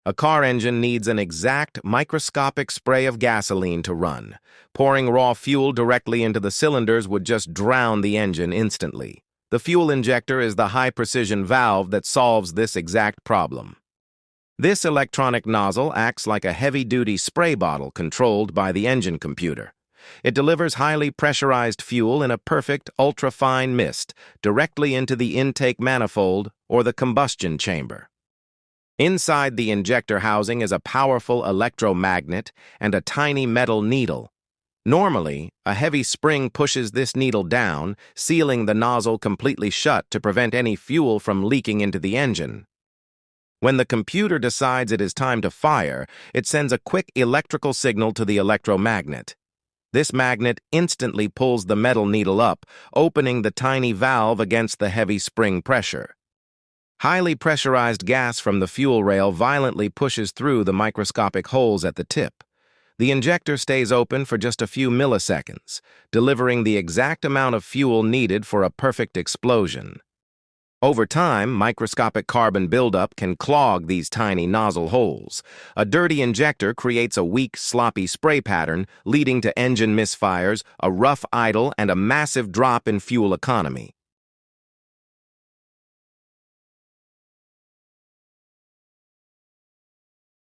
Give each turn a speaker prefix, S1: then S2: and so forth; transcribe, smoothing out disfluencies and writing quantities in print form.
S1: A car engine needs an exact microscopic spray of gasoline to run. Pouring raw fuel directly into the cylinders would just drown the engine instantly. The fuel injector is the high-precision valve that solves this exact problem. This electronic nozzle acts like a heavy-duty spray bottle controlled by the engine computer. It delivers highly pressurized fuel in a perfect, ultra-fine mist directly into the intake manifold or the combustion chamber. Inside the injector housing is a powerful electromagnet and a tiny metal needle. Normally, a heavy spring pushes this needle down, sealing the nozzle completely shut to prevent any fuel from leaking into the engine. When the computer decides it is time to fire, it sends a quick electrical signal to the electromagnet. This magnet instantly pulls the metal needle up, opening the tiny valve against the heavy spring pressure. Highly pressurized gas from the fuel rail violently pushes through the microscopic holes at the tip. The injector stays open for just a few milliseconds, delivering the exact amount of fuel needed for a perfect explosion. Over time, microscopic carbon buildup can clog these tiny nozzle holes. A dirty injector creates a weak, sloppy spray pattern, leading to engine misfires, a rough idle, and a massive drop in fuel economy.